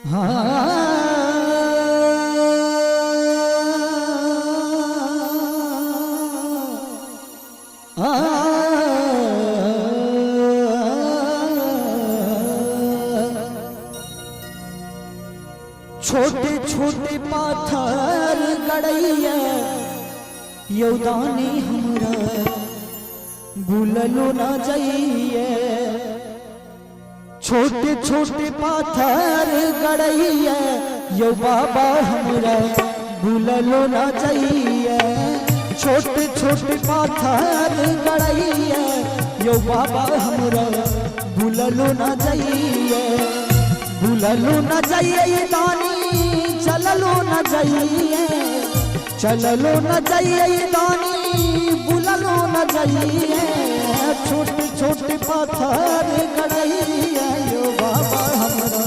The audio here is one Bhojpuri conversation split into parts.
छोटे छोटे पाथर गड़ैया यौदानी हमरा भूललो ना जाइए। छोटे छोटे पाथर गड़ैया यो बाबा हमरा भूललो ना जाइए। छोटे छोटे पाथर गड़ैया यो बाबा हमरा भूललो ना जाइए। भूललो ना जाइए दानी चललो ना जाइए। चललो ना जाइए दानी भूललो ना जाइए। छोटे छोटे पाथर गड़ैया यो बाबा हमरा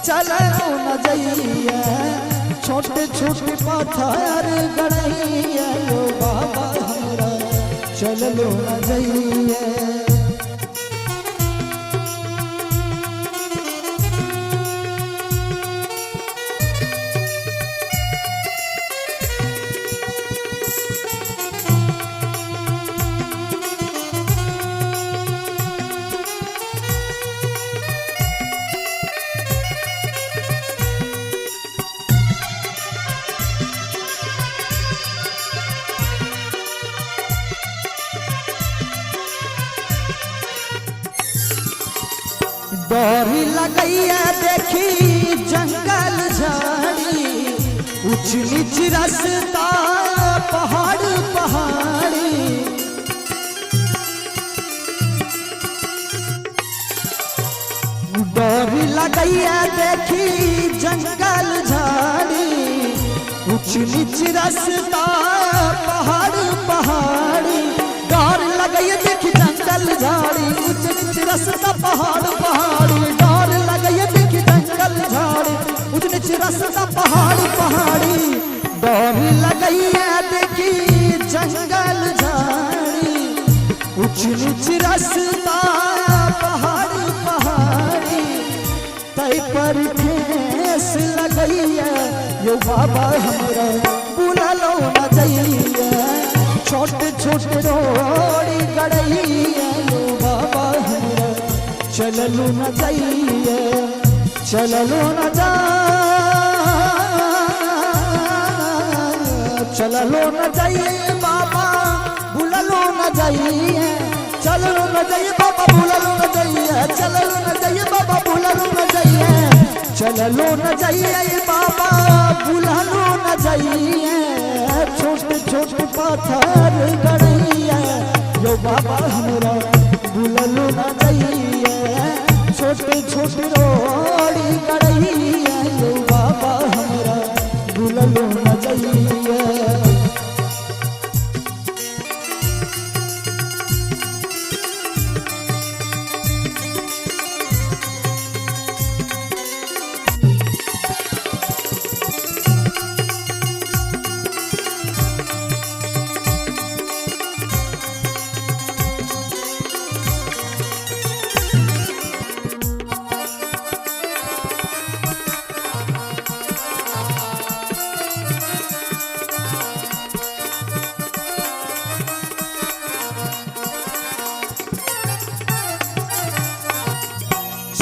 चललो ना जाइए। छोटे छोटे पाथर गड़ैया यो बाबा हमरा चललो ना जाइए। डर लगैया देखी जंगल झाड़ी ऊंच नीच रास्ता पहाड़ पहाड़ी। डर लगैया देखी जंगल झाड़ी ऊंच नीच रास्ता पहाड़ पहाड़ी। डर लगैया देखी जंगल झाड़ी ऊंच नीच रास्ता पहाड़ पहाड़ी। डर लगैया देखी जंगल झाड़ी ऊंच नीच रास्ता पहाड़ पहाड़ी। डर लगैया देखी जंगल झाड़ी ऊंच नीच रास्ता पहाड़ पहाड़ी। तै पर ठेस लगैया यो बाबा हमरा भूललो ना जाइए। छोटे छोटे रोड़ी गड़ैया यो बाबा हमरा चललो ना जाइए। चललो ना जा चललो ना जाइए बाबा भूललो ना जाइए। चललो ना जाइए बाबा भूललो ना जाइए। चललो ना जाइए बाबा भूललो ना जाइए। चललो ना जाइए बाबा भूललो ना जाइए। छोटे छोटे पाथर गड़ैया यो बाबा हमरा भूललो ना जाइए। छोटे छोटे रोड़ी गड़ैया यो बाबा हमरा भूललो ना जाइए।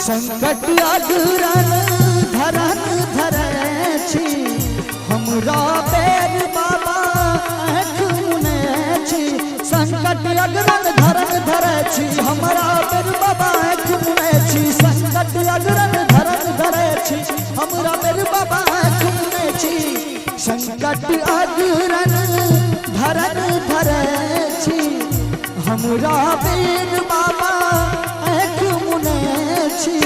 संकट अगरन धरन धरै छी हमरा पैर बाबा आँख मुनै छी। संकट अगरन धरन धरै छी हमरा पैर बाबा आँख मुनै छी। संकट अगरन धरन धरै छी हमरा पैर बाबा आँख मुनै छी। संकट अगरन धरन धरै छी हमरा पैर बाबा आँख मुनै छी।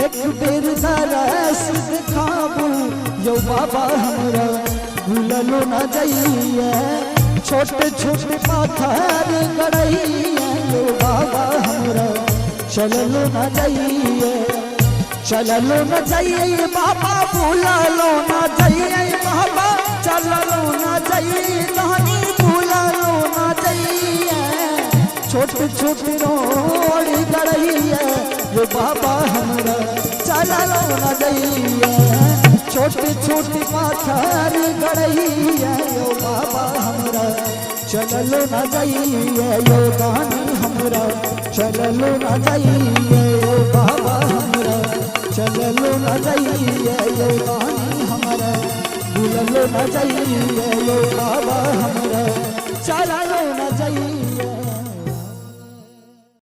एक बेर दरस दिखाबू यो बाबा हमरा भूललो ना जाइए। छोटे छोटे पाथर गड़ैया यो बाबा हमरा चललो ना जाइए। चललो ना जाइए बाबा भूललो ना जाइए। बाबा चललो ना जाइए कहानी भूललो ना जाइए। छोटे छोटे रोड़ी गड़ैया यो बाबा हमरा चललो न जाइए छोटी छोटी पाथर गड़ैया यो बाबा हमरा चललो न जाइए यो गानी हमरा चललो न जाइए यो बाबा हमरा चललो न जाइए यो गानी हमरा भूललो न जाइए यो बाबा हमरा चललो न जाइए।